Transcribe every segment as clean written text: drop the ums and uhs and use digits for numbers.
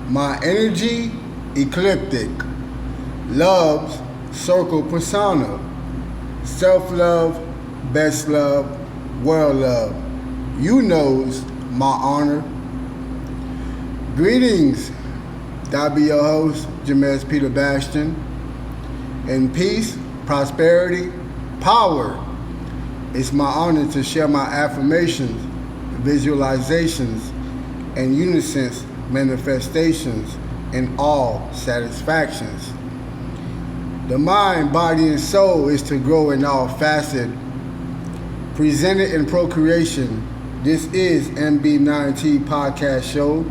My Energy Ecliptic, Love's Circle Persona, Celf Love, Best Love, World Love, you knows my honor. Greetings, I be your host, JaMes Peter Bastien. In peace, prosperity, power, it's my honor to share my affirmations, visualizations, and unisons manifestations in all satisfactions. The mind, body, and soul is to grow in all facets. Presented in procreation, this is MB9T Podcast Show.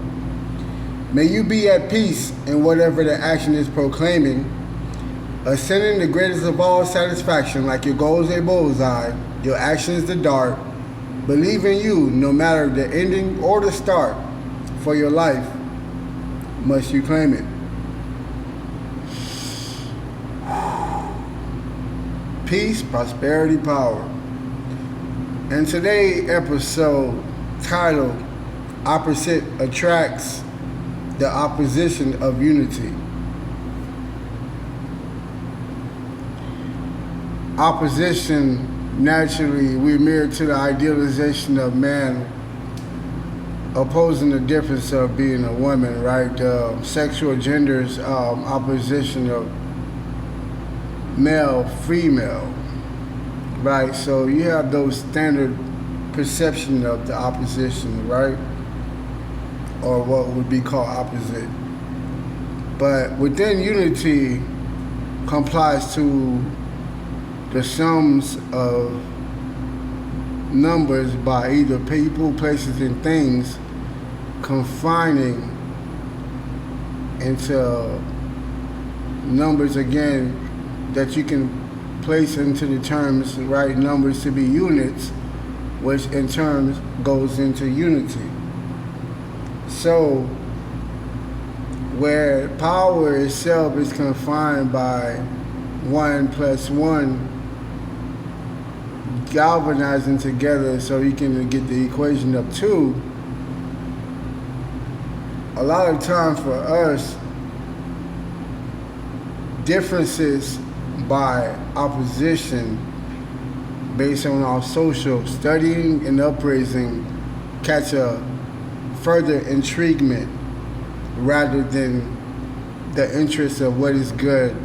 May you be at peace in whatever the action is proclaiming, ascending the greatest of all satisfaction, like your goals a bullseye, your actions the dart. Believe in you, no matter the ending or the start. For your life, must you claim it. Peace, prosperity, power. And today's episode titled Opposite Attracts the Opposition of Unity. Opposition, naturally, we mirror to the idealization of man opposing the difference of being a woman, right? Sexual genders, opposition of male, female, right? So you have those standard perception of the opposition, right? Or what would be called opposite. But within unity complies to the sums of numbers by either people, places, and things, confining into numbers again that you can place into the terms, right, numbers to be units, which in turn goes into unity. So where power itself is confined by 1 + 1 galvanizing together so you can get the equation of 2, a lot of time for us, differences by opposition based on our social studying and upraising catch a further intriguement rather than the interest of what is good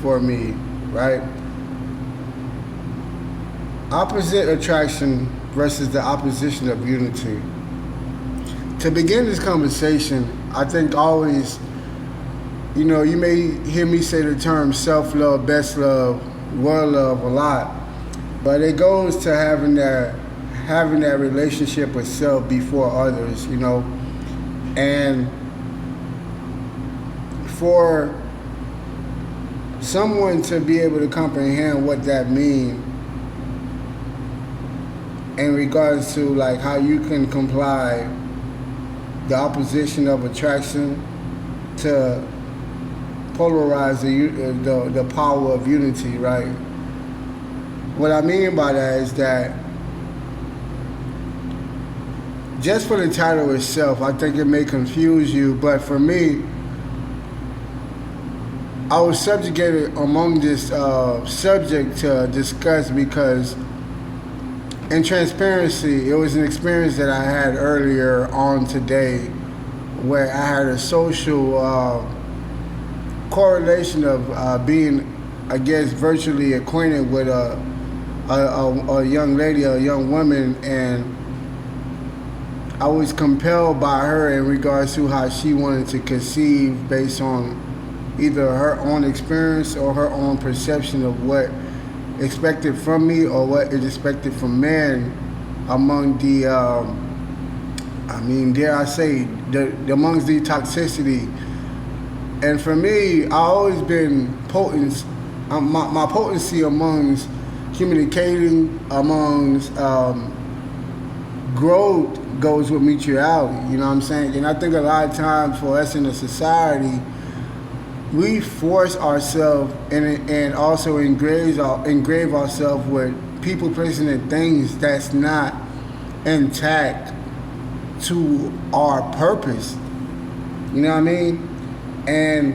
for me, right? Opposite attraction versus the opposition of unity. To begin this conversation, I think always, you may hear me say the term self-love, best love, world love a lot, but it goes to having that relationship with self before others, and for someone to be able to comprehend what that means in regards to like how you can comply the opposition of attraction to polarize the power of unity, right? What I mean by that is that just for the title itself, I think it may confuse you, but for me, I was subjugated among this subject to discuss because in transparency, it was an experience that I had earlier on today where I had a social correlation of being, I guess, virtually acquainted with a young lady, a young woman, and I was compelled by her in regards to how she wanted to conceive based on either her own experience or her own perception of what expected from me or what is expected from men among the, dare I say, amongst the toxicity. And for me, I always been potent. My potency amongst communicating, amongst growth goes with mutuality. You know what I'm saying? And I think a lot of times for us in a society, we force ourselves and also engrave ourselves with people, places, and things that's not intact to our purpose. You You know what I mean? And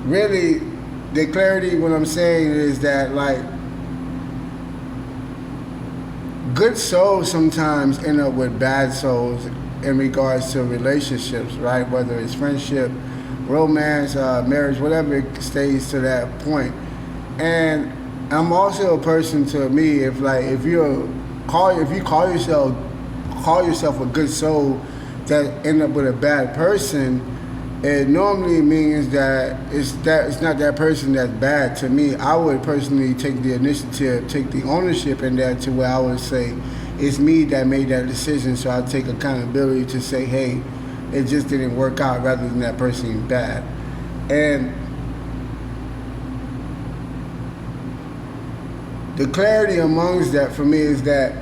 really, the clarity, what I'm saying is that, like, good souls sometimes end up with bad souls in regards to relationships, right? Whether it's friendship, romance, marriage, whatever it stays to that point. And I'm also a person, to me, if you call yourself a good soul that end up with a bad person, it normally means that it's not that person that's bad. To me, I would personally take the initiative, take the ownership in that, to where I would say it's me that made that decision. So I take accountability to say, hey, it just didn't work out, rather than that person being bad. And the clarity amongst that for me is that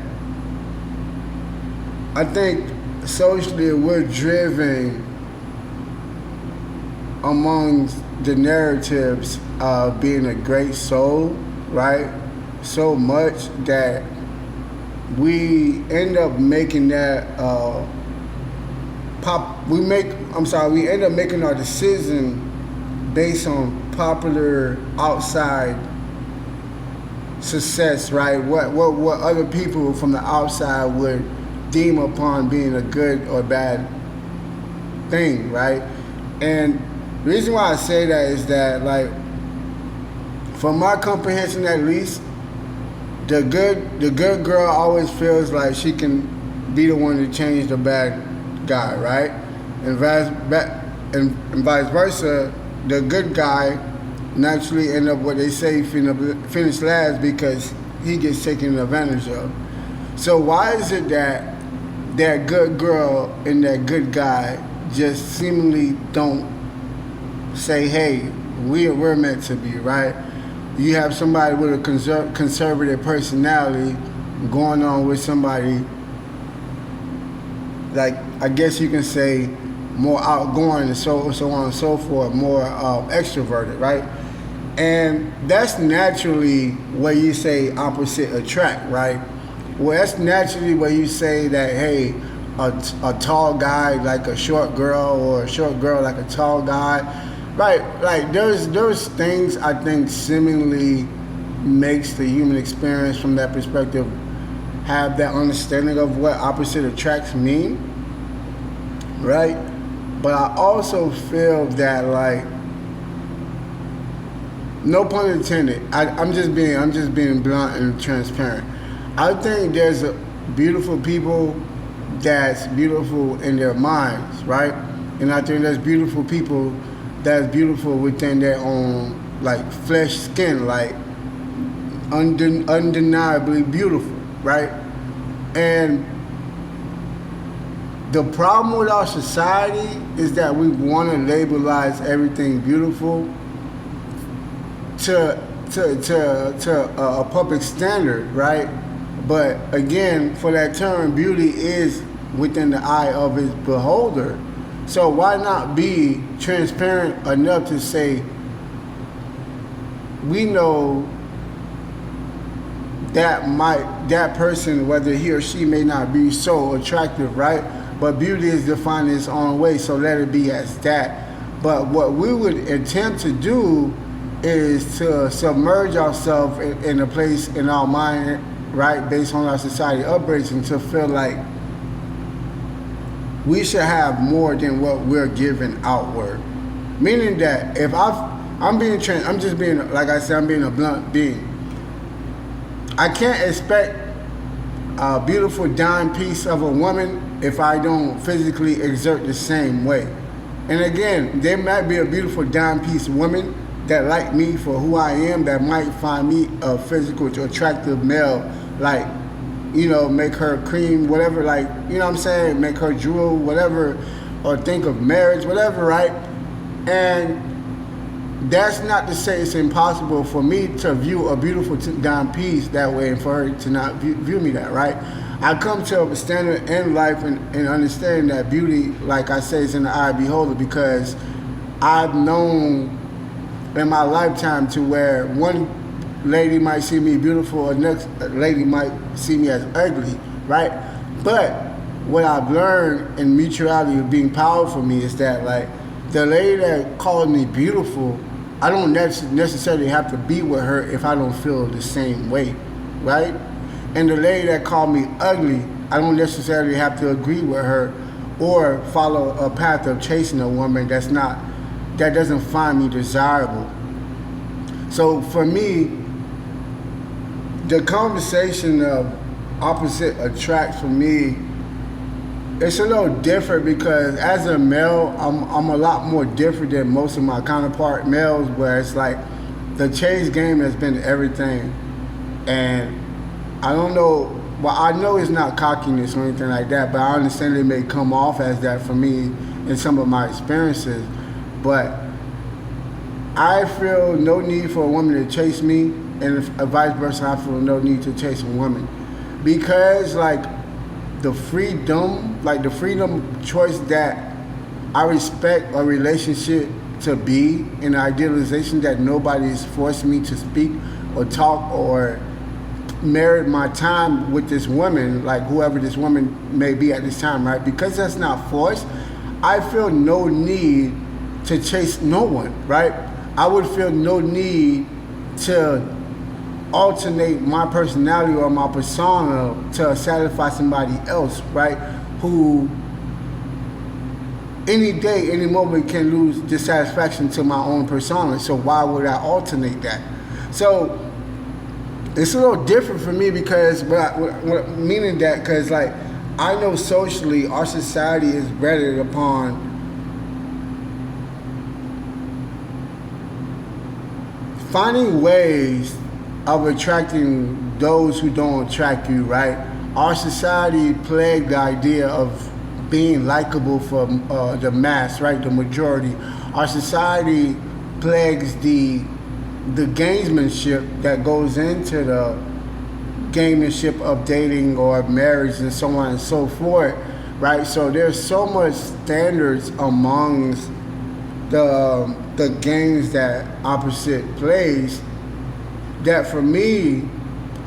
I think socially we're driven amongst the narratives of being a great soul, right? So much that we end up making that we end up making our decision based on popular outside success, right? What other people from the outside would deem upon being a good or bad thing, right? And the reason why I say that is that, like, from my comprehension at least, the good girl always feels like she can be the one to change the bad guy, right? And vice versa, the good guy naturally end up what they say finish last, because he gets taken advantage of. So why is it that that good girl and that good guy just seemingly don't say, hey, we're meant to be, right? You have somebody with a conservative personality going on with somebody, like, I guess you can say, more outgoing and so on and so forth, more extroverted, right? And that's naturally where you say opposite attract, right? Well, that's naturally where you say that, hey, a tall guy like a short girl, or a short girl like a tall guy, right? Like, there's things I think seemingly makes the human experience from that perspective have that understanding of what opposite attracts mean, right? But I also feel that, like, no pun intended, I'm just being blunt and transparent. I think there's beautiful people that's beautiful in their minds, right? And I think there's beautiful people that's beautiful within their own, like, flesh skin, like undeniably beautiful, right? And the problem with our society is that we want to labelize everything beautiful to a public standard, right? But again, for that term, beauty is within the eye of its beholder. So why not be transparent enough to say, we know that person, whether he or she may not be so attractive, right? But beauty is defined in its own way, so let it be as that. But what we would attempt to do is to submerge ourselves in a place in our mind, right, based on our society upbringing, to feel like we should have more than what we're giving outward. Meaning that if I'm being like I said, I'm being a blunt being. I can't expect a beautiful dime piece of a woman if I don't physically exert the same way. And again, there might be a beautiful dime piece woman that like me for who I am, that might find me a physical attractive male, like, you know, make her cream, whatever, like, you know what I'm saying, make her drool, whatever, or think of marriage, whatever, right? And that's not to say it's impossible for me to view a beautiful dime piece that way, and for her to not view me that, right? I come to a standard in life and understand that beauty, like I say, is in the eye of the beholder, because I've known in my lifetime to where one lady might see me beautiful, or next lady might see me as ugly, right? But what I've learned in mutuality of being powerful for me is that, like, the lady that calls me beautiful, I don't necessarily have to be with her if I don't feel the same way, right? And the lady that called me ugly, I don't necessarily have to agree with her or follow a path of chasing a woman that doesn't find me desirable. So for me, the conversation of opposite attracts for me, it's a little different because as a male, I'm a lot more different than most of my counterpart males, where it's like the chase game has been everything. And I don't know, well, I know it's not cockiness or anything like that, but I understand it may come off as that for me in some of my experiences. But I feel no need for a woman to chase me, and vice versa, I feel no need to chase a woman. Because like the freedom choice that I respect a relationship to be, an idealization that nobody's forced me to speak or talk or merit my time with this woman, like whoever this woman may be at this time, right? Because that's not forced, I feel no need to chase no one, right? I would feel no need to alternate my personality or my persona to satisfy somebody else, right? Who any day, any moment can lose dissatisfaction to my own persona. So why would I alternate that? So it's a little different for me because meaning that because like I know socially our society is rendered upon finding ways of attracting those who don't attract you, right? Our society plagued the idea of being likable for the mass, right? The majority. Our society plagues the gamesmanship that goes into the gamemanship of dating or marriage and so on and so forth, right? So there's so much standards amongst the games that opposite plays that for me,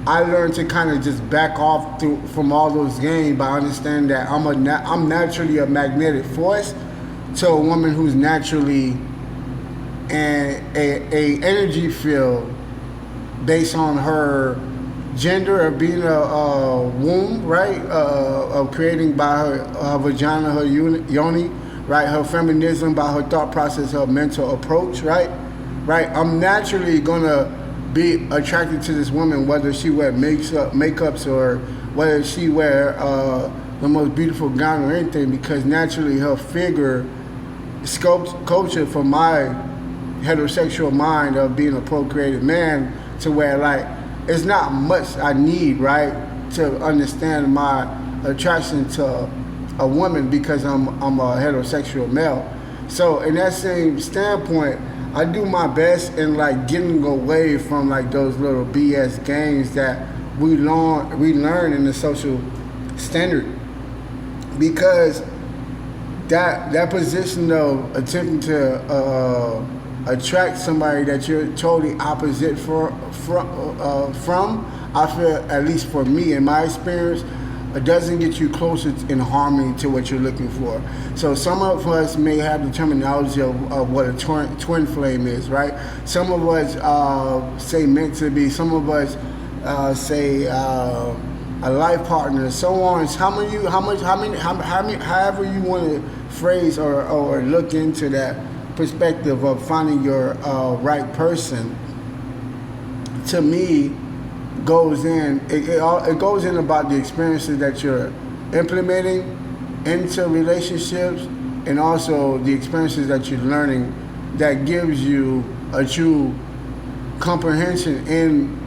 I learned to kind of just back off from all those games by understanding that I'm naturally a magnetic force to a woman who's naturally a energy field based on her gender of being a womb, right? Of creating by her vagina, her yoni, right? Her feminism by her thought process, her mental approach, right? Right? I'm naturally gonna be attracted to this woman, whether she wear makeups or whether she wear the most beautiful gown or anything, because naturally her figure sculpture for my heterosexual mind of being a procreated man to where like it's not much I need, right, to understand my attraction to a woman because I'm a heterosexual male. So in that same standpoint, I do my best in like getting away from like those little BS games that we learn in the social standard, because that position of attempting to attract somebody that you're totally opposite from, I feel, at least for me in my experience, it doesn't get you closer in harmony to what you're looking for. So some of us may have the terminology of what a twin flame is, right? Some of us say meant to be. Some of us say a life partner, so on. However you want to phrase or look into that perspective of finding your right person, to me, goes in. It goes in about the experiences that you're implementing into relationships, and also the experiences that you're learning that gives you a true comprehension in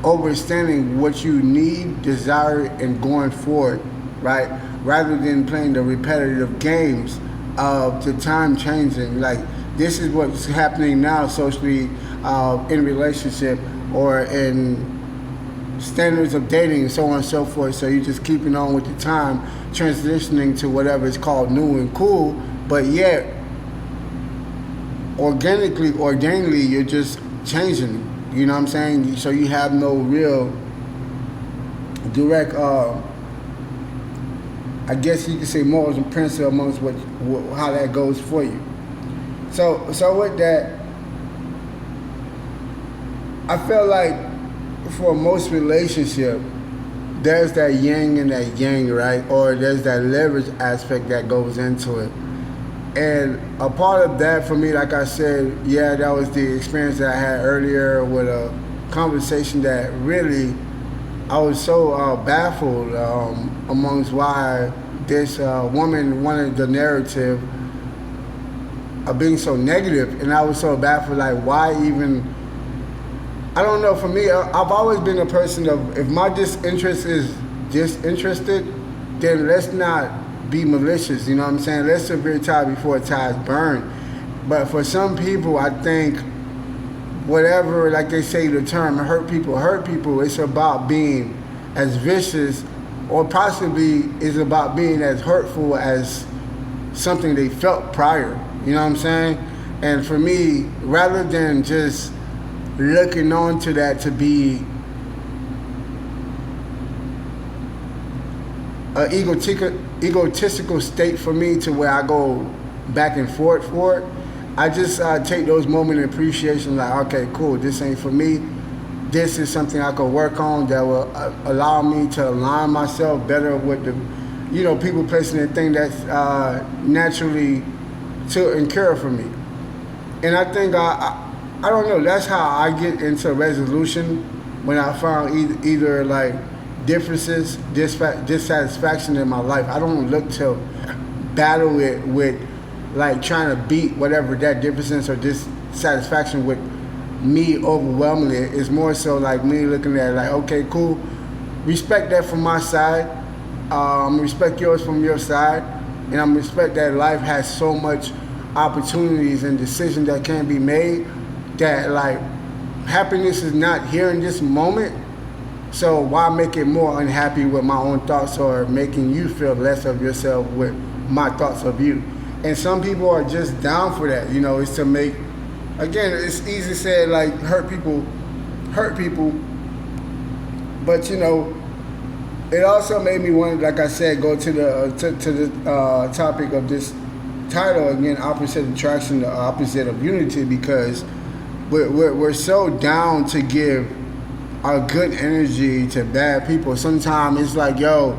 understanding what you need, desire, and going forward, right? Rather than playing the repetitive games of the time changing. Like, this is what's happening now socially in relationship or in standards of dating and so on and so forth. So you're just keeping on with the time, transitioning to whatever is called new and cool, but yet ordainedly, you're just changing. You know what I'm saying? So you have no real direct I guess you could say morals and principles amongst how that goes for you. So with that, I feel like for most relationship, there's that yin and that yang, right? Or there's that leverage aspect that goes into it. And a part of that for me, like I said, yeah, that was the experience that I had earlier with a conversation that really, I was so baffled amongst why this woman wanted the narrative of being so negative. And I was so baffled, like why even, I don't know, for me, I've always been a person of, if my disinterest is disinterested, then let's not be malicious, you know what I'm saying? Let's severe tie before ties burn. But for some people, I think whatever, like they say the term, hurt people, it's about being as vicious, or possibly is about being as hurtful as something they felt prior, you know what I'm saying? And for me, rather than just looking on to that to be an egotistical state for me to where I go back and forth for it, I just take those moments of appreciation, like, okay, cool, this ain't for me. This is something I could work on that will allow me to align myself better with the, people, placing the thing that's naturally to and care for me. And I think I don't know, that's how I get into resolution when I found either like differences, dissatisfaction in my life. I don't look to battle it with like trying to beat whatever that difference or dissatisfaction with me overwhelmingly. It's more so like me looking at it like, okay, cool, respect that from my side, respect yours from your side, and I'm respect that life has so much opportunities and decisions that can be made that like happiness is not here in this moment. So why make it more unhappy with my own thoughts or making you feel less of yourself with my thoughts of you? And some people are just down for that, it's to make, again, it's easy to say like hurt people, but it also made me want, like I said, go to the topic of this title again, opposite attraction, the opposite of unity, because we're so down to give our good energy to bad people. Sometimes it's like, yo,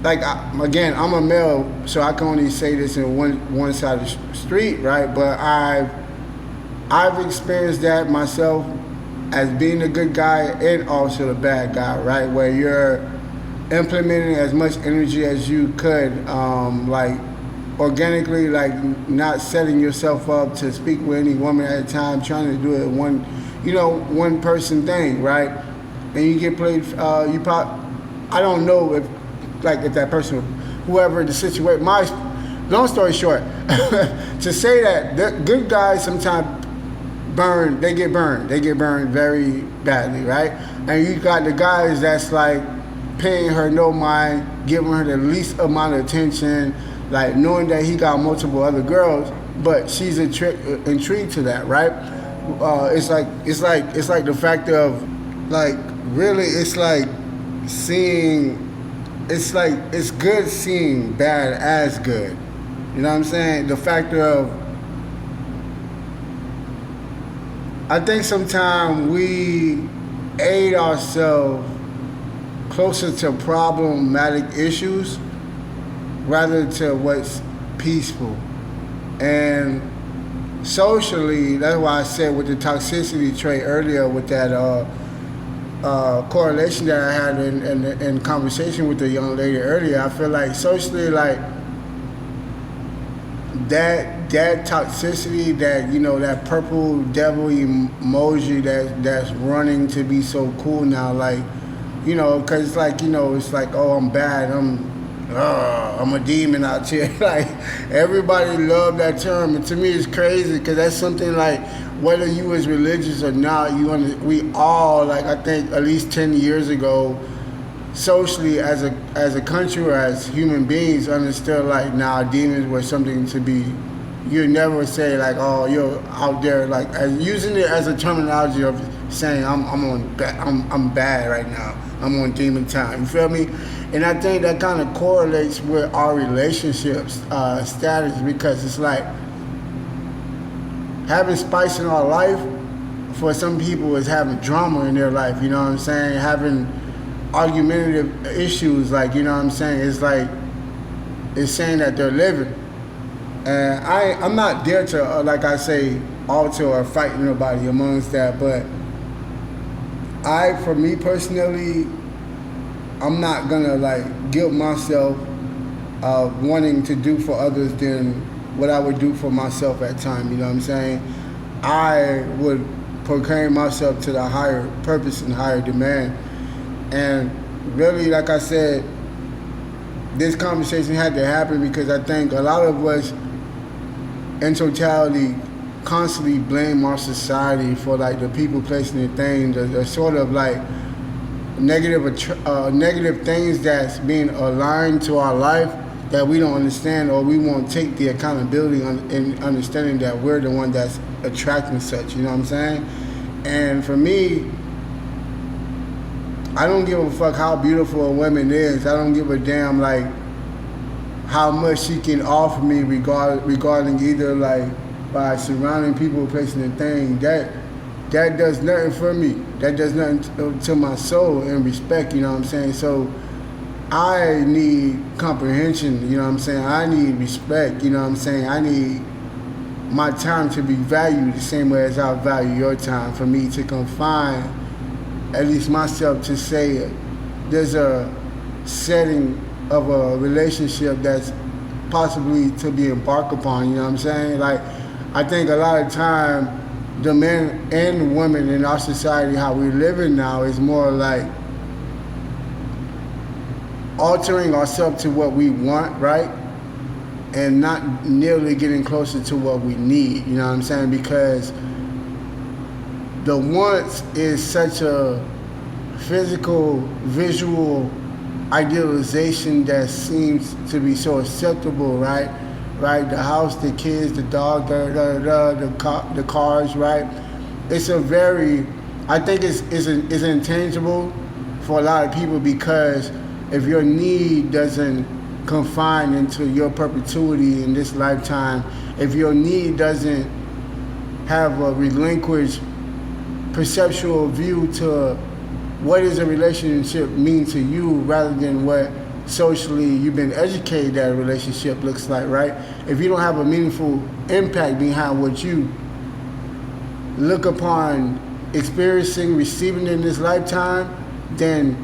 like again, I'm a male, so I can only say this in one side of the street, right? But I've experienced that myself as being a good guy and also the bad guy, right? Where you're implementing as much energy as you could, like organically, like not setting yourself up to speak with any woman at a time, trying to do it one person thing, right? And you get played, I don't know if that person, whoever the situation, long story short, to say that the good guys sometimes they get burned very badly, right? And you got the guys that's like paying her no mind, giving her the least amount of attention, like knowing that he got multiple other girls, but she's intrigued to that, right? It's like the fact of like really, it's like seeing, it's good seeing bad as good. You know what I'm saying? The factor of, I think sometimes we aid ourselves closer to problematic issues rather to what's peaceful. And socially, that's why I said with the toxicity trait earlier, with that correlation that I had in conversation with the young lady earlier, I feel like socially, like that toxicity, that that purple devil emoji that's running to be so cool now, like because it's like it's like, oh, I'm bad, I'm a demon out here. Like everybody love that term, and to me it's crazy because that's something like, whether you was religious or not, we all, like, I think at least 10 years ago, socially as a country or as human beings, understood like, nah, demons were something to be, you never say like, oh, you're out there, like, as using it as a terminology of saying I'm bad right now. I'm on demon time. You feel me? And I think that kind of correlates with our relationships status, because it's like having spice in our life for some people is having drama in their life. You know what I'm saying? Having argumentative issues, like, you know what I'm saying? It's like it's saying that they're living. And I'm not there to, like I say, alter or fight nobody amongst that, but for me personally, I'm not gonna like guilt myself wanting to do for others than what I would do for myself at time. You know what I'm saying? I would proclaim myself to the higher purpose and higher demand. And really, like I said, this conversation had to happen because I think a lot of us in totality constantly blame our society for like the people, placing the things, the sort of like negative things that's being aligned to our life that we don't understand, or we won't take the accountability in understanding that we're the one that's attracting such. You know what I'm saying? And for me, I don't give a fuck how beautiful a woman is. I don't give a damn like how much she can offer me regarding either like by surrounding people, placing the thing. That does nothing for me. That does nothing to my soul and respect, you know what I'm saying? So I need comprehension, you know what I'm saying? I need respect, you know what I'm saying? I need my time to be valued the same way as I value your time, for me to confine at least myself to say there's a setting of a relationship that's possibly to be embarked upon, you know what I'm saying? Like, I think a lot of time the men and women in our society, how we living now, is more like altering ourselves to what we want, right? And not nearly getting closer to what we need, you know what I'm saying? Because the wants is such a physical, visual idealization that seems to be so acceptable, right? Right, the house, the kids, the dog, the cars, right? It's a very, I think it's intangible for a lot of people, because if your need doesn't confine into your perpetuity in this lifetime, if your need doesn't have a relinquished perceptual view to what does a relationship mean to you, rather than what socially you've been educated that a relationship looks like, right? If you don't have a meaningful impact behind what you look upon experiencing, receiving in this lifetime, then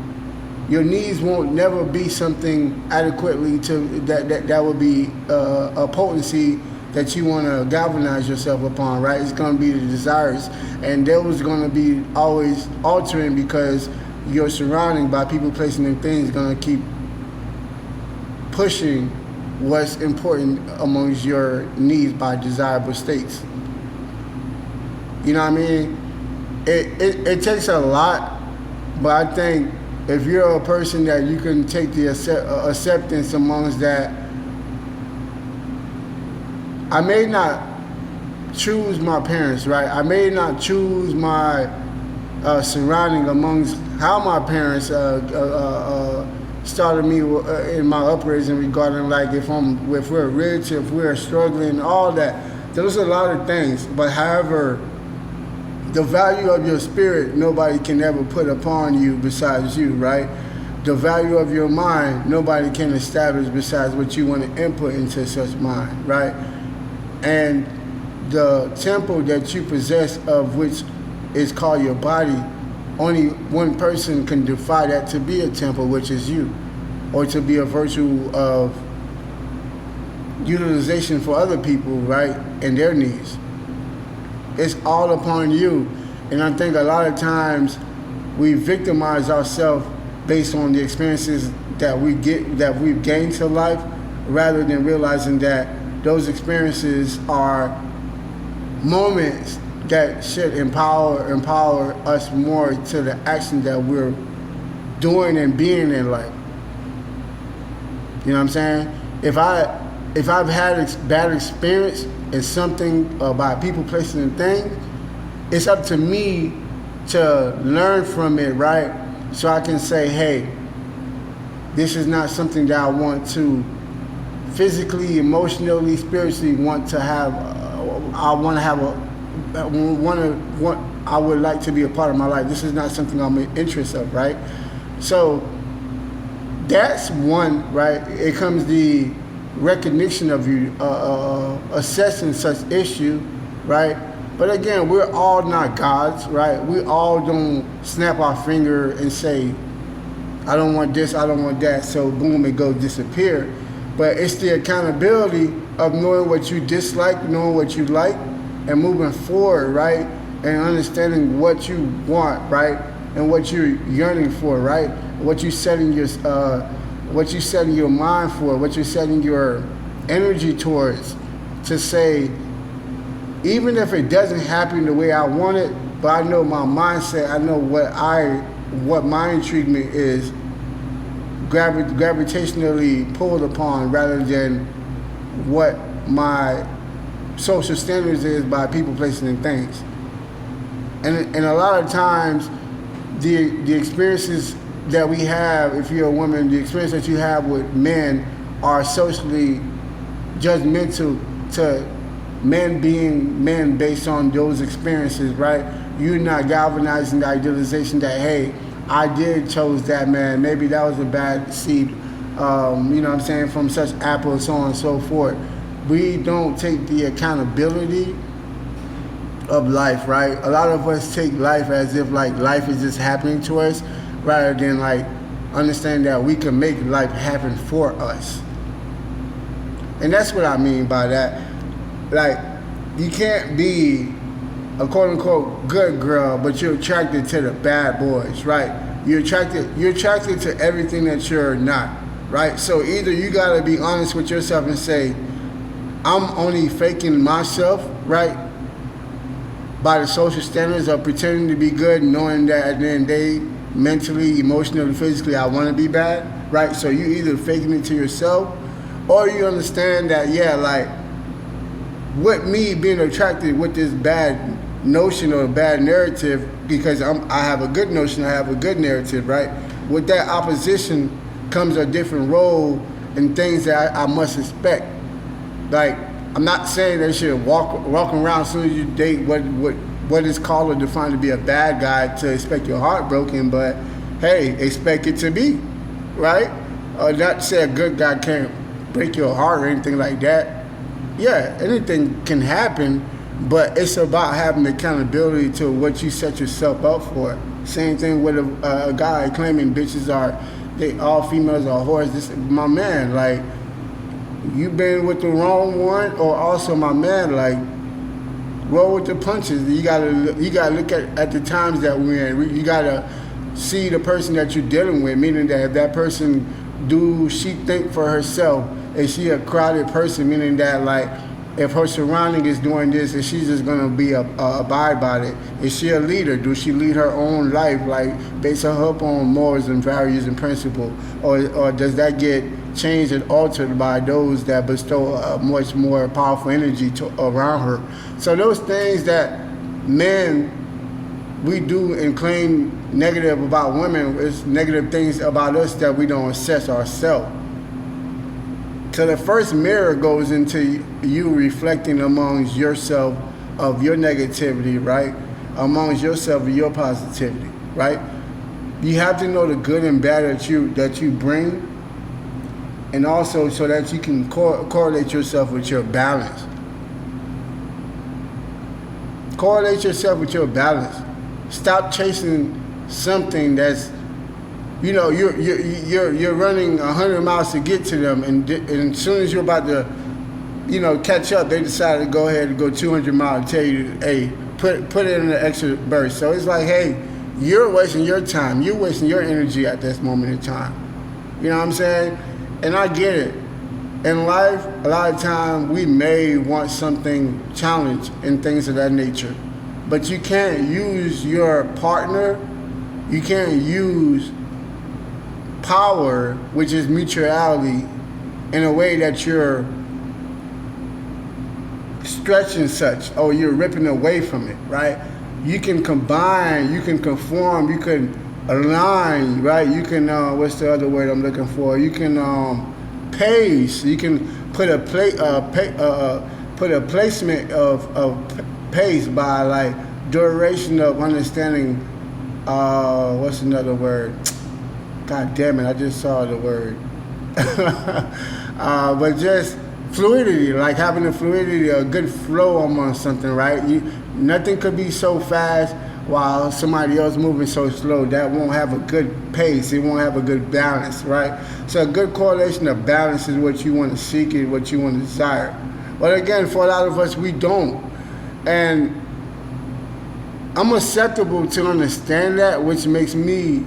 your needs won't never be something adequately to that would be a potency that you want to galvanize yourself upon, right? It's going to be the desires, and those going to be always altering, because your surrounding by people, placing and things going to keep pushing what's important amongst your needs by desirable states. You know what I mean? It takes a lot, but I think if you're a person that you can take the acceptance amongst that, I may not choose my parents, right? I may not choose my surrounding amongst how my parents started me in my upbringing, regarding like if we're rich, if we're struggling, all that. Those are a lot of things. But however, the value of your spirit, nobody can ever put upon you besides you, right? The value of your mind, nobody can establish besides what you want to input into such mind, right? And the temple that you possess, of which is called your body, only one person can defy that to be a temple, which is you, or to be a virtue of utilization for other people, right, and their needs. It's all upon you. And I think a lot of times we victimize ourselves based on the experiences that we've gained to life, rather than realizing that those experiences are moments that should empower us more to the action that we're doing and being in life. You know what I'm saying? If I've had bad experience in something by people, places, and things, it's up to me to learn from it, right? So I can say, hey, this is not something that I want to physically, emotionally, spiritually want to have. I want to have I would like to be a part of my life. This is not something I'm in interest of, right? So that's one, right? It comes the recognition of you assessing such issue, right? But again, we're all not gods, right? We all don't snap our finger and say, I don't want this, I don't want that, so boom, it goes disappear. But it's the accountability of knowing what you dislike, knowing what you like, and moving forward, right? And understanding what you want, right? And what you're yearning for, right? What you setting your mind for, what you're setting your energy towards, to say, even if it doesn't happen the way I want it, but I know my mindset, I know what my intriguement is gravitationally pulled upon, rather than what my social standards is by people, places, and things. And a lot of times, the experiences that we have, if you're a woman, the experience that you have with men are socially judgmental to men being men based on those experiences, right? You're not galvanizing the idealization that, hey, I did chose that man. Maybe that was a bad seed, you know what I'm saying, from such apple, so on and so forth. We don't take the accountability of life, right? A lot of us take life as if like life is just happening to us, rather than like understand that we can make life happen for us. And that's what I mean by that. Like, you can't be a quote-unquote good girl, but you're attracted to the bad boys, right? You're attracted to everything that you're not, right? So either you gotta be honest with yourself and say, I'm only faking myself, right? By the social standards of pretending to be good, knowing that at the end of the day, mentally, emotionally, physically, I want to be bad, right? So you either faking it to yourself, or you understand that, yeah, like, with me being attracted with this bad notion or bad narrative, because I have a good notion, I have a good narrative, right? With that opposition comes a different role and things that I must expect. Like, I'm not saying that you should walk around as soon as you date what is called or defined to be a bad guy to expect your heart broken, but hey, expect it to be, right? Not to say a good guy can't break your heart or anything like that. Yeah, anything can happen, but it's about having accountability to what you set yourself up for. Same thing with a guy claiming all females are whores. This, my man, like, you been with the wrong one, or also, my man, like, roll with the punches. You gotta look at the times that we're in. You gotta see the person that you're dealing with, meaning that if that person, do she think for herself? Is she a crowded person, meaning that, like, if her surrounding is doing this, is she just gonna be abide by it? Is she a leader? Do she lead her own life, like, based on morals and values and principles, or does that get changed and altered by those that bestow a much more powerful energy around her? So those things that men, we do and claim negative about women, is negative things about us that we don't assess ourselves. So the first mirror goes into you reflecting amongst yourself of your negativity, right? Amongst yourself of your positivity, right? You have to know the good and bad that you bring, and also so that you can correlate yourself with your balance. Correlate yourself with your balance. Stop chasing something that's, you know, you're running 100 miles to get to them, and as soon as you're about to, you know, catch up, they decide to go ahead and go 200 miles and tell you, hey, put it in an extra burst. So it's like, hey, you're wasting your time. You're wasting your energy at this moment in time. You know what I'm saying? And I get it. In life, a lot of time we may want something challenged and things of that nature, but you can't use your partner. You can't use power, which is mutuality, in a way that you're stretching such, or you're ripping away from it, right? you can combine, you can conform, you can align, right? You can what's the other word I'm looking for? You can pace. You can put a placement of pace by like duration of understanding. What's another word? God damn it! I just saw the word. But just fluidity, like having a fluidity, a good flow among something, right? Nothing could be so fast while somebody else moving so slow. That won't have a good pace. It won't have a good balance, right? So a good correlation of balance is what you want to seek and what you want to desire. But again, for a lot of us, we don't. And I'm susceptible to understand that, which makes me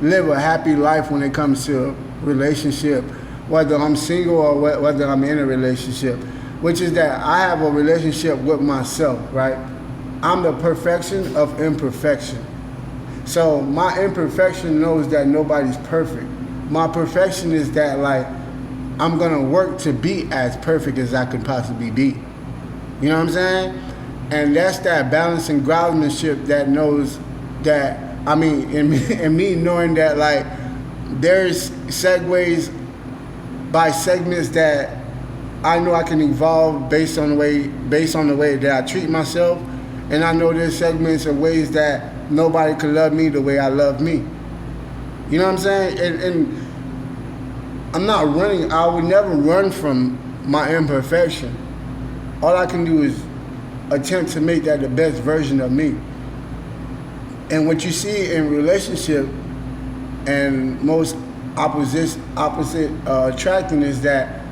live a happy life when it comes to relationship, whether I'm single or whether I'm in a relationship, which is that I have a relationship with myself, right? I'm the perfection of imperfection. So my imperfection knows that nobody's perfect. My perfection is that like I'm gonna work to be as perfect as I could possibly be. You know what I'm saying? And that's that balance and groundsmanship that knows that, I mean, in me knowing that like there's segues by segments that I know I can evolve based on the way that I treat myself, and I know there's segments of ways that nobody could love me the way I love me. You know what I'm saying? And I'm not running. I would never run from my imperfection. All I can do is attempt to make that the best version of me. And what you see in relationship and most opposite attracting is that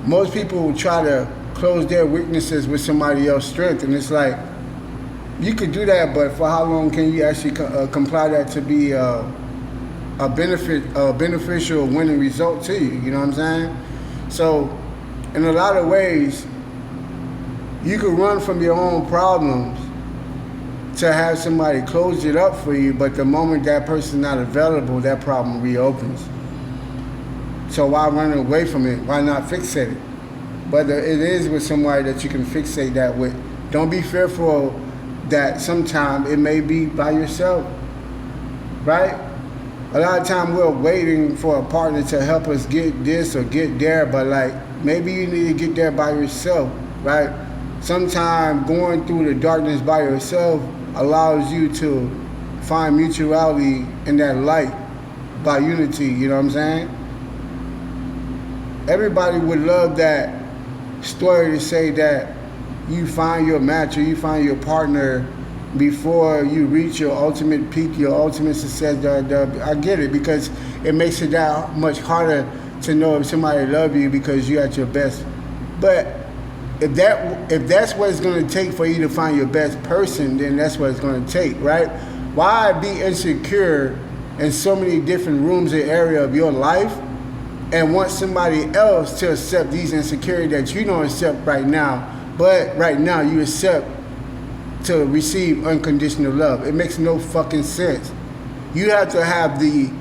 most people try to close their weaknesses with somebody else's strength, and it's like you could do that, but for how long can you actually comply that to be a beneficial winning result to you? You know what I'm saying? So in a lot of ways, you could run from your own problems to have somebody close it up for you, but the moment that person's not available, that problem reopens. So why run away from it? Why not fixate it? Whether it is with somebody that you can fixate that with, don't be fearful that sometimes it may be by yourself, right? A lot of time we're waiting for a partner to help us get this or get there, but like maybe you need to get there by yourself, right? Sometimes going through the darkness by yourself allows you to find mutuality in that light by unity, you know what I'm saying? Everybody would love that story to say that you find your match or you find your partner before you reach your ultimate peak, your ultimate success. I get it, because it makes it that much harder to know if somebody loves you because you're at your best. But if that's what it's going to take for you to find your best person, then that's what it's going to take, right? Why be insecure in so many different rooms and area of your life and want somebody else to accept these insecurities that you don't accept right now, but right now you accept to receive unconditional love? It makes no fucking sense. You have to have the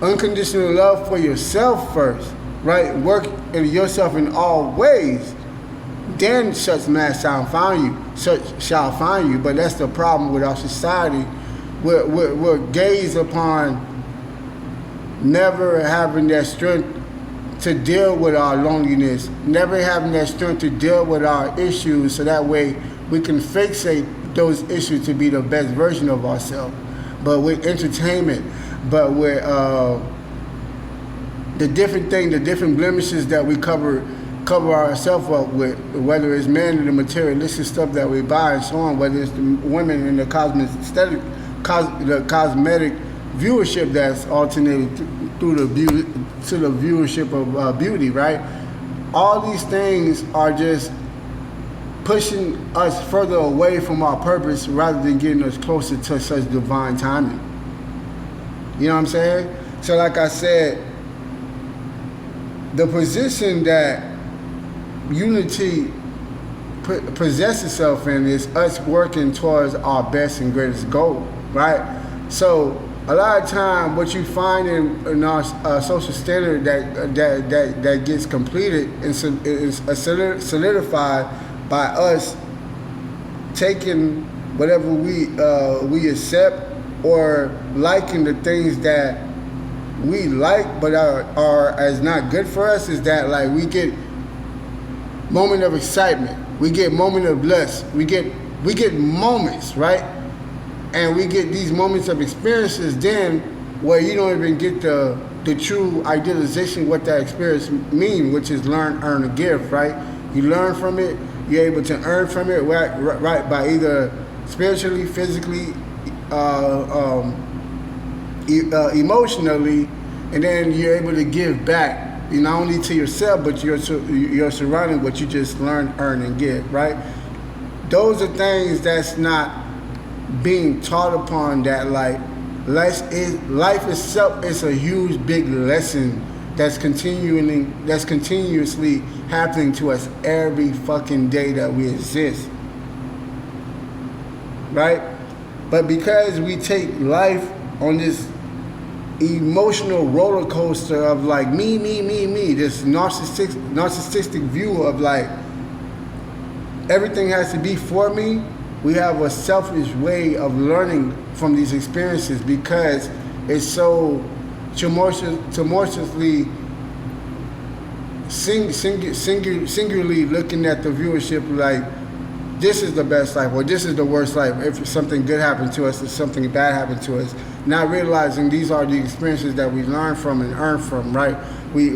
unconditional love for yourself first, right? Work in yourself in all ways. Then such man shall find you. But that's the problem with our society. We're gazed upon never having that strength to deal with our loneliness, never having that strength to deal with our issues, so that way we can fixate those issues to be the best version of ourselves. But with entertainment, but with the different things, the different blemishes that we cover ourselves up with, whether it's men and the materialistic stuff that we buy and so on, whether it's the women and the cosmetic viewership that's alternated through the beauty to the viewership of beauty, right? All these things are just pushing us further away from our purpose rather than getting us closer to such divine timing. You know what I'm saying? So like I said, the position that unity possesses itself in is us working towards our best and greatest goal, right? So a lot of time, what you find in our social standard that gets completed is solidified by us taking whatever we accept or liking the things that we like but are as not good for us, is that like we get moment of excitement, we get moment of lust, we get moments, right? And we get these moments of experiences then where you don't even get the true idealization what that experience means, which is learn, earn, or give, right? You learn from it, you're able to earn from it, right, by either spiritually, physically, emotionally, and then you're able to give back, not only to yourself, but your surrounding, what you just learn, earn, and give, right? Those are things that's not being taught upon, that like life itself is a huge big lesson that's continuously happening to us every fucking day that we exist, right? But because we take life on this emotional roller coaster of like me, this narcissistic view of like everything has to be for me, we have a selfish way of learning from these experiences because it's so tumultuously singularly looking at the viewership like this is the best life or this is the worst life. If something good happened to us, if something bad happened to us, not realizing these are the experiences that we learn from and earn from, right? We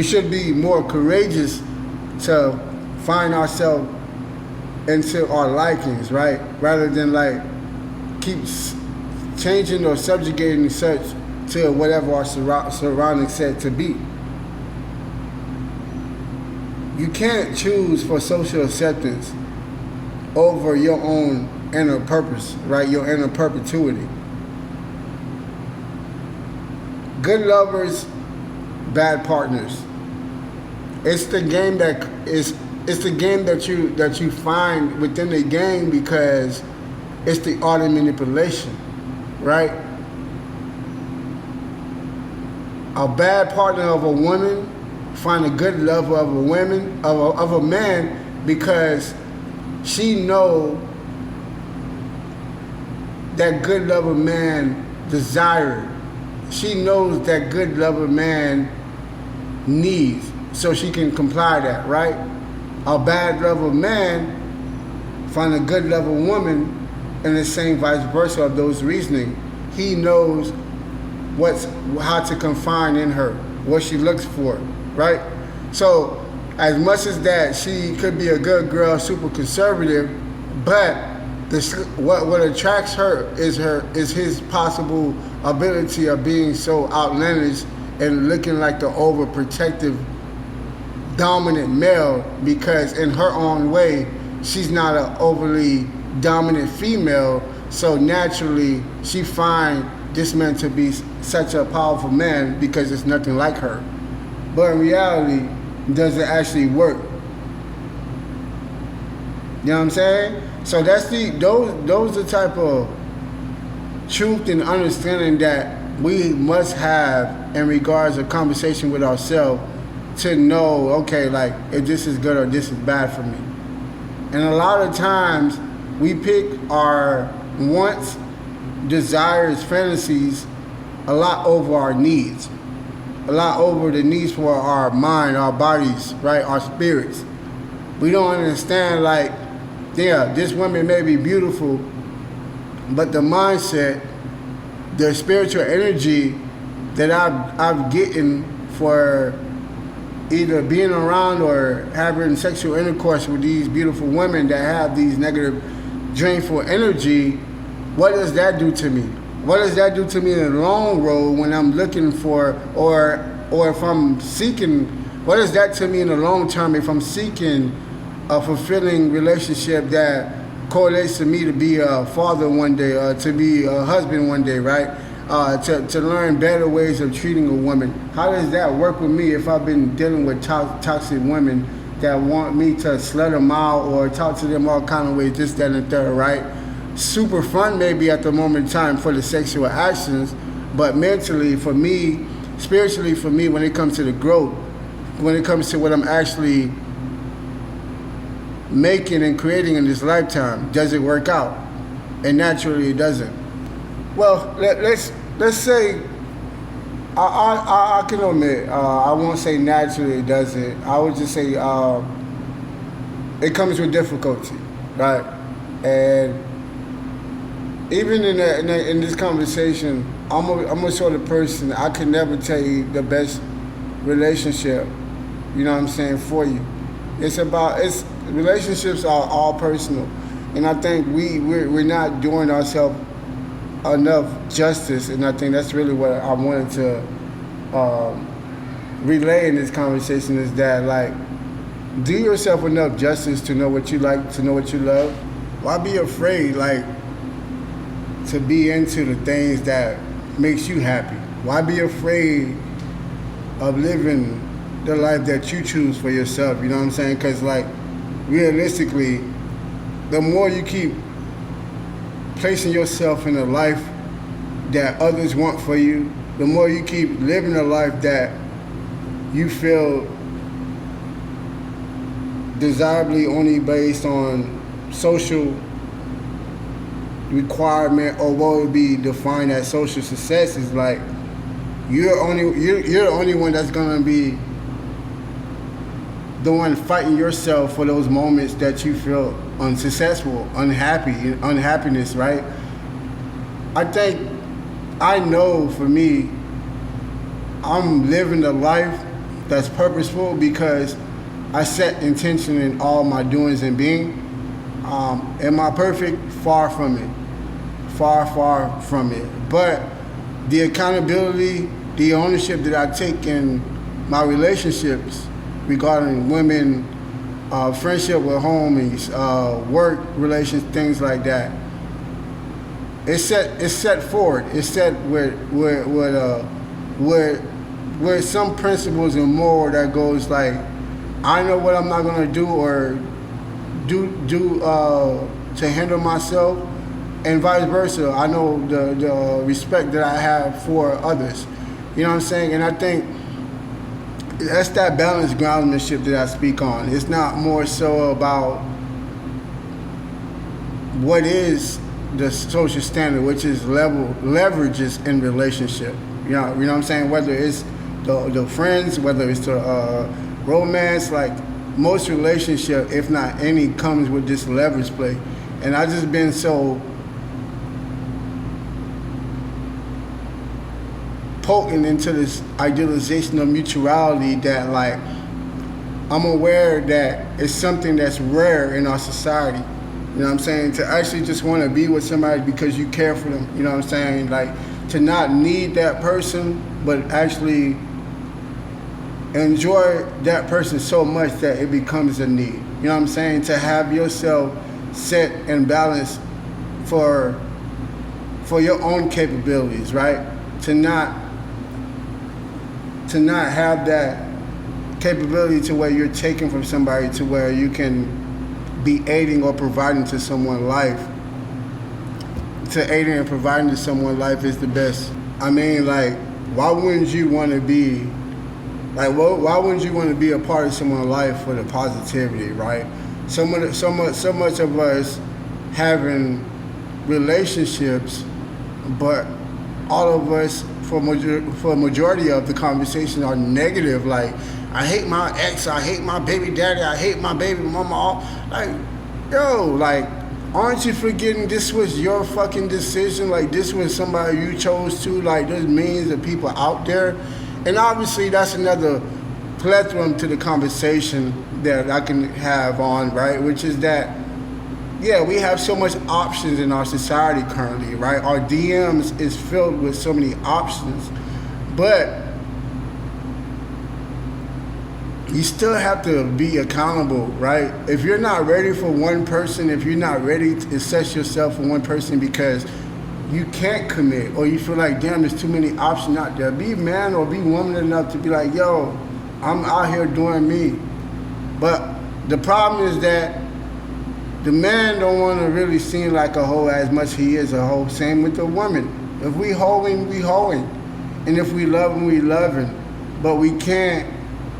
should be more courageous to find ourselves into our likings, right? Rather than like keep changing or subjugating such to whatever our surroundings said to be. You can't choose for social acceptance over your own inner purpose, right? Your inner perpetuity. Good lovers, bad partners. It's the game that you find within the game because it's the art of manipulation, right? A bad partner of a woman find a good lover of a man because she know that good lover man desired. She knows that good lover man needs, so she can comply that, right? A bad lover man find a good lover woman, and the same vice versa of those reasoning. He knows how to confine in her, what she looks for, right? So as much as that she could be a good girl, super conservative, but what attracts her is his possible ability of being so outlandish and looking like the overprotective dominant male, because in her own way she's not an overly dominant female, so naturally she find this man to be such a powerful man because it's nothing like her. But in reality, does it actually work? You know what I'm saying? So that's those the type of truth and understanding that we must have in regards to conversation with ourselves to know, okay, like if this is good or this is bad for me. And a lot of times we pick our wants, desires, fantasies a lot over our needs, a lot over the needs for our mind, our bodies, right, our spirits. We don't understand, like, yeah, this woman may be beautiful, but the mindset, the spiritual energy that I've gotten for either being around or having sexual intercourse with these beautiful women that have these negative, drainful energy, what does that do to me? What does that do to me in the long road when I'm looking for, or if I'm seeking, what does that to me in the long term if I'm seeking a fulfilling relationship that correlates to me to be a father one day, to be a husband one day, right? To learn better ways of treating a woman. How does that work with me if I've been dealing with toxic women that want me to slut them out or talk to them all kind of ways, this, that, and the third, right? Super fun maybe at the moment in time for the sexual actions, but mentally for me, spiritually for me, when it comes to the growth, when it comes to what I'm actually making and creating in this lifetime, does it work out? And naturally, it doesn't. Well, let's say I can admit I won't say naturally it doesn't. I would just say it comes with difficulty, right? And even in this conversation, I'm a sort of person, I can never tell you the best relationship, you know what I'm saying, for you. Relationships are all personal. And I think we're not doing ourselves enough justice, and I think that's really what I wanted to relay in this conversation, is that, like, do yourself enough justice to know what you like, to know what you love. Why be afraid, like, to be into the things that makes you happy? Why be afraid of living the life that you choose for yourself? You know what I'm saying? Because, like, realistically, the more you keep placing yourself in a life that others want for you, the more you keep living a life that you feel desirably only based on social requirement, or what would be defined as social success, is like you're the only one that's gonna be the one fighting yourself for those moments that you feel unsuccessful, unhappiness, right? I know for me, I'm living a life that's purposeful because I set intention in all my doings and being. Am I perfect? Far from it. Far from it. But the accountability, the ownership that I take in my relationships regarding women, friendship with homies, work relations, things like that, it's set forward. It's set with some principles and more that goes like, I know what I'm not gonna do or do to handle myself, and vice versa. I know the respect that I have for others. You know what I'm saying? And I think that's that balanced groundmanship that I speak on. It's not more so about what is the social standard, which is leverages in relationship. You know what I'm saying? Whether it's the friends, whether it's the romance, like most relationship, if not any, comes with this leverage play. And I just been so potent into this idealization of mutuality that, like, I'm aware that it's something that's rare in our society. You know what I'm saying? To actually just want to be with somebody because you care for them. You know what I'm saying? Like, to not need that person, but actually enjoy that person so much that it becomes a need. You know what I'm saying? To have yourself set and balanced for your own capabilities, right? To not have that capability to where you're taking from somebody to where you can be aiding or providing to someone's life. To aiding and providing to someone's life is the best. I mean, like, why wouldn't you want to be, like, why wouldn't you want to be a part of someone's life for the positivity, right? So much of us having relationships, but all of us, for a majority of the conversation, are negative. Like, I hate my ex, I hate my baby daddy, I hate my baby mama. Like, yo, like, aren't you forgetting this was your fucking decision? Like, this was somebody you chose to. Like, there's millions of people out there. And obviously that's another plethora to the conversation that I can have on, right? Which is that, yeah, we have so much options in our society currently, right? Our DMs is filled with so many options, but you still have to be accountable, right? If you're not ready for one person, if you're not ready to assess yourself for one person because you can't commit, or you feel like, damn, there's too many options out there, be man or be woman enough to be like, yo, I'm out here doing me. But the problem is that the man don't want to really seem like a hoe as much he is a hoe. Same with the woman. If we hoeing, we hoeing. And if we loving, we loving. But we can't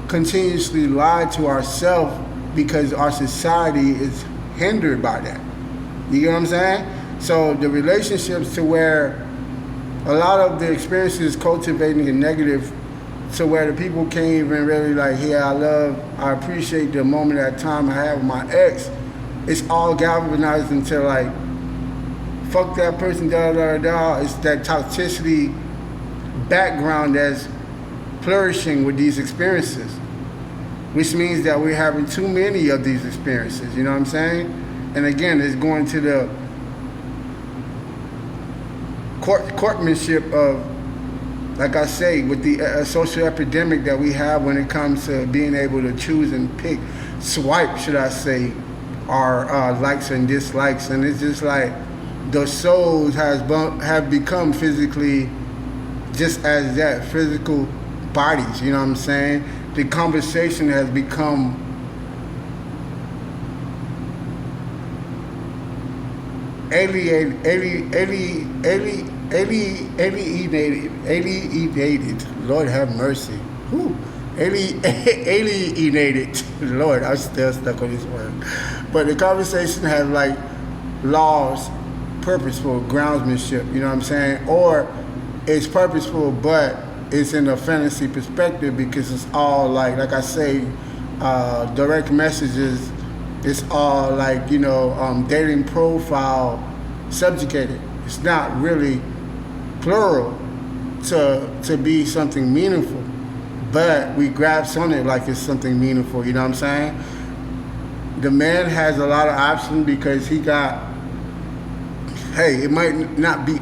continuously lie to ourselves because our society is hindered by that. You get what I'm saying? So the relationships to where a lot of the experiences cultivating a negative to where the people can't even really like, I appreciate the moment at time I have with my ex. It's all galvanized into like, fuck that person, da da da. It's that toxicity background that's flourishing with these experiences, which means that we're having too many of these experiences, you know what I'm saying? And again, it's going to the courtmanship of, like I say, with the social epidemic that we have when it comes to being able to choose and pick, swipe, should I say, our likes and dislikes. And it's just like the souls have become physically just as that, physical bodies, you know what I'm saying? The conversation has become alienated. Lord have mercy. Whew. Alienated. Lord, I'm still stuck on this word. But the conversation has like lost purposeful groundsmanship, you know what I'm saying? Or it's purposeful, but it's in a fantasy perspective because it's all like I say, direct messages. It's all like, dating profile subjugated. It's not really plural to be something meaningful, but we grasp on it like it's something meaningful, you know what I'm saying? The man has a lot of options because he got, it might not be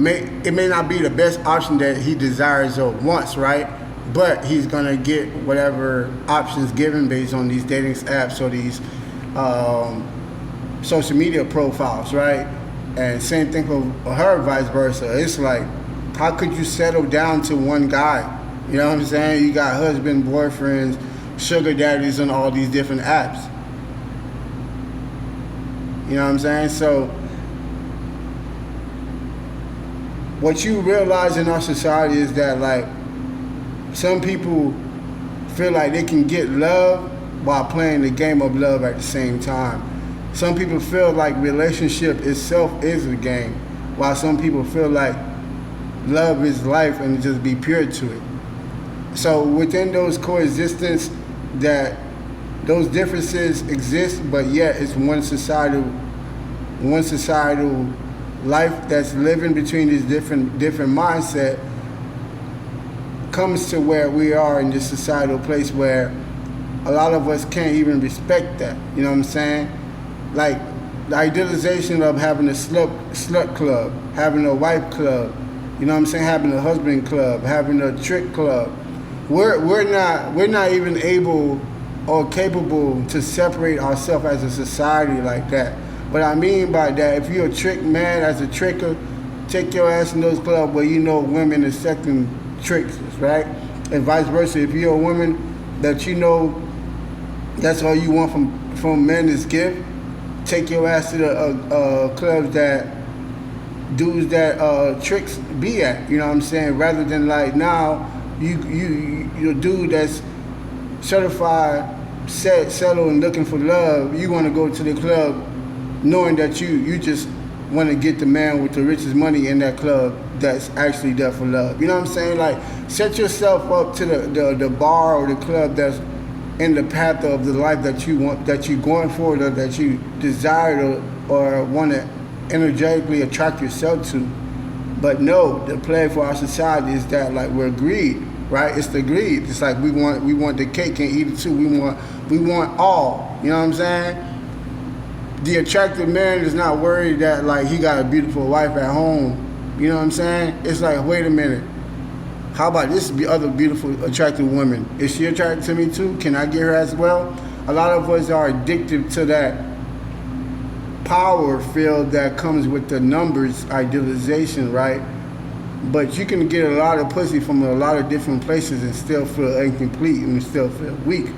it may not be the best option that he desires or wants, right? But he's gonna get whatever options given based on these dating apps or these social media profiles, right? And same thing for her, vice versa. It's like, how could you settle down to one guy? You know what I'm saying? You got husband, boyfriends, sugar daddies on all these different apps. You know what I'm saying? So what you realize in our society is that like some people feel like they can get love while playing the game of love at the same time. Some people feel like relationship itself is a game, while some people feel like love is life and just be pure to it. So within those coexistence, that those differences exist, but yet it's one societal life that's living between these different mindset comes to where we are in this societal place where a lot of us can't even respect that. You know what I'm saying? Like the idealization of having a slut club, having a wife club, you know what I'm saying, having a husband club, having a trick club. We're not even able or capable to separate ourselves as a society like that. What I mean by that, if you're a trick man as a tricker, take your ass in those clubs where you know women accepting tricks, right? And vice versa. If you're a woman that you know that's all you want from men is gift, take your ass to the clubs that dudes that tricks be at, you know what I'm saying? Rather than like now, you're a dude that's certified, settled and looking for love, you want to go to the club knowing that you just want to get the man with the richest money in that club that's actually there for love. You know what I'm saying? Like, set yourself up to the bar or the club that's in the path of the life that you want, that you're going for, or that you desire or want to energetically attract yourself to. But no, the play for our society is that like we're greed, right? It's the greed. It's like we want the cake and eat it too. We want all. You know what I'm saying? The attractive man is not worried that like he got a beautiful wife at home. You know what I'm saying? It's like, wait a minute. How about this other beautiful, attractive woman? Is she attracted to me too? Can I get her as well? A lot of us are addicted to that power field that comes with the numbers idealization, right? But you can get a lot of pussy from a lot of different places and still feel incomplete and still feel weak.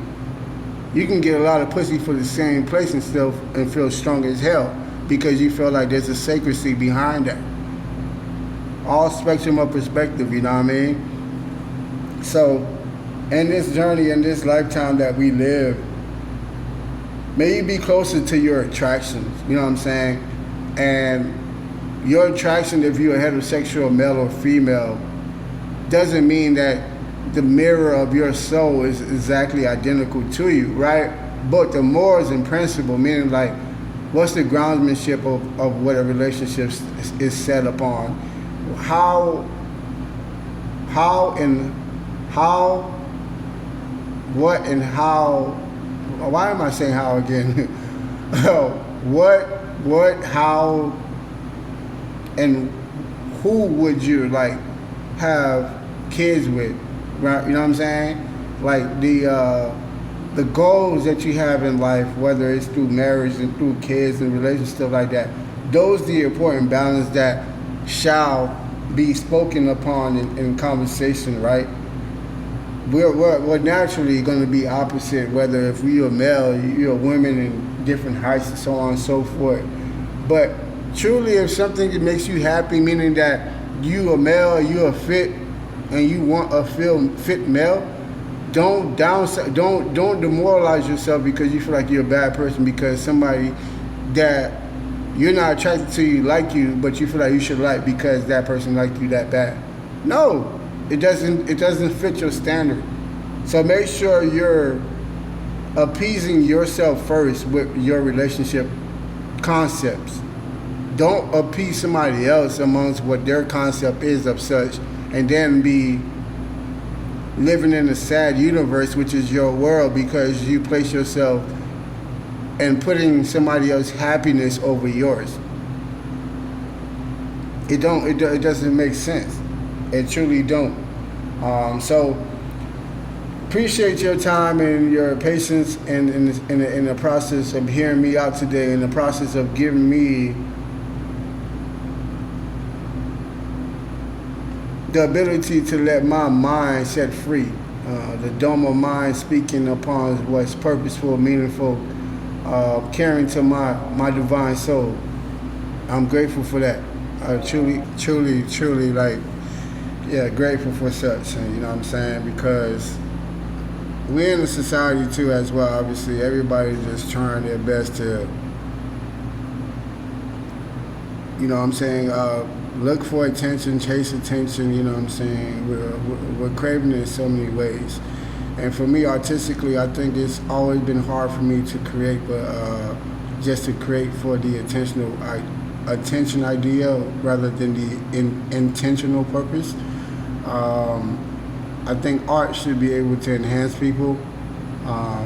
You can get a lot of pussy for the same place and still feel strong as hell because you feel like there's a sacredcy behind that. All spectrum of perspective, you know what I mean? So in this journey, in this lifetime that we live, may you be closer to your attractions, you know what I'm saying? And your attraction, if you're a heterosexual male or female, doesn't mean that the mirror of your soul is exactly identical to you, right? But the morals and principle, meaning like, what's the groundsmanship of what a relationship is set upon? Why am I saying how again? How, and who would you like have kids with, right? You know what I'm saying? Like the goals that you have in life, whether it's through marriage and through kids and relationships, stuff like that, those are the important balance that shall be spoken upon in conversation, right? We're naturally going to be opposite, whether if you're a male, you're a woman in different heights and so on and so forth. But truly, if something makes you happy, meaning that you a male, you a fit, and you want a fit male, don't demoralize yourself because you feel like you're a bad person because somebody that you're not attracted to like you, but you feel like you should like because that person liked you that bad. No, it doesn't fit your standard. So make sure you're appeasing yourself first with your relationship concepts. Don't appease somebody else amongst what their concept is of such, and then be living in a sad universe, which is your world, because you place yourself and putting somebody else's happiness over yours. It doesn't make sense. It truly don't. So appreciate your time and your patience in the process of hearing me out today, in the process of giving me the ability to let my mind set free, the dome of mind speaking upon what's purposeful, meaningful, caring to my divine soul. I'm grateful for that. Truly, like, yeah, grateful for such, you know what I'm saying? Because we're in a society too as well, obviously. Everybody's just trying their best to, you know what I'm saying, look for attention, chase attention, you know what I'm saying? We're craving it in so many ways. And for me, artistically, I think it's always been hard for me to create, but just to create for the attention idea rather than the intentional purpose. I think art should be able to enhance people,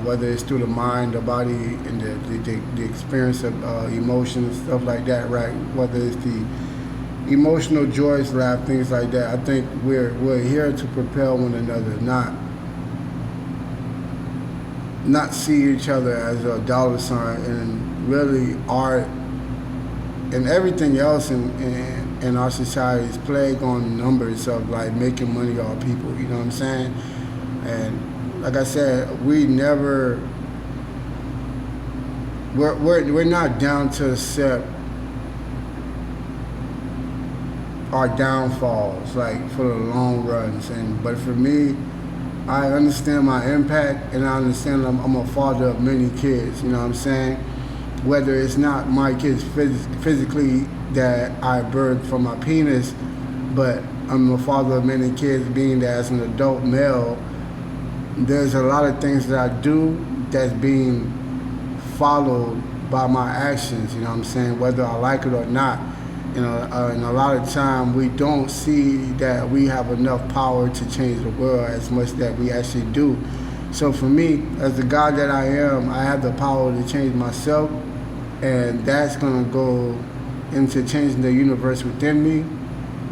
whether it's through the mind, the body, and the experience of emotions, stuff like that, right? Whether it's the emotional joys, laugh, things like that. I think we're here to propel one another, not see each other as a dollar sign, and really art and everything else in our society is plagued on numbers of like making money off people, you know what I'm saying? And like I said, we're not down to accept our downfalls, like for the long runs. But for me, I understand my impact, and I understand I'm a father of many kids, you know what I'm saying? Whether it's not my kids physically that I birthed from my penis, but I'm a father of many kids, being that as an adult male, there's a lot of things that I do that's being followed by my actions, you know what I'm saying, whether I like it or not. You know, and a lot of time we don't see that we have enough power to change the world as much that we actually do. So for me, as the God that I am, I have the power to change myself, and that's going to go into changing the universe within me,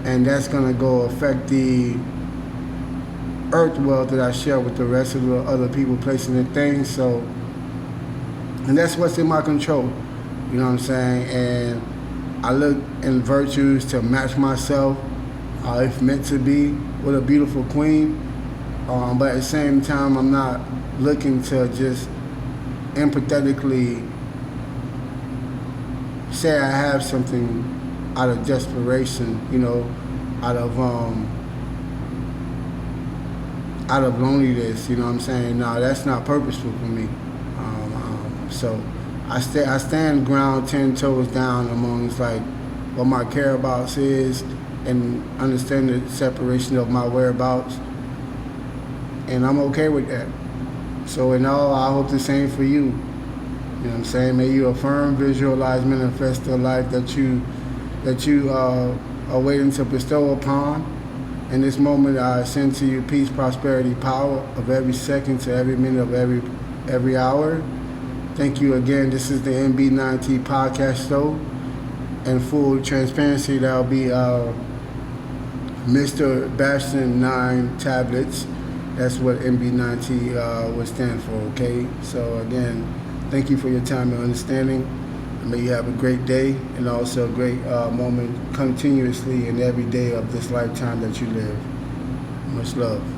and that's going to go affect the earth wealth that I share with the rest of the other people, places, and things. So, and that's what's in my control, you know what I'm saying? And I look in virtues to match myself, if meant to be, with a beautiful queen. But at the same time, I'm not looking to just empathetically say I have something out of desperation, you know, out of out of loneliness. You know what I'm saying? No, that's not purposeful for me. So I stand ground 10 toes down amongst like what my whereabouts is, and understand the separation of my whereabouts, and I'm okay with that. So in all, I hope the same for you. You know what I'm saying? May you affirm, visualize, manifest the life that you are waiting to bestow upon. In this moment, I send to you peace, prosperity, power of every second to every minute of every hour. Thank you again. This is the MB9T podcast show. And full transparency, that'll be Mr. Bastien 9 tablets. That's what MB9T would stand for, okay? So again, thank you for your time and understanding. May you have a great day, and also a great moment continuously in every day of this lifetime that you live. Much love.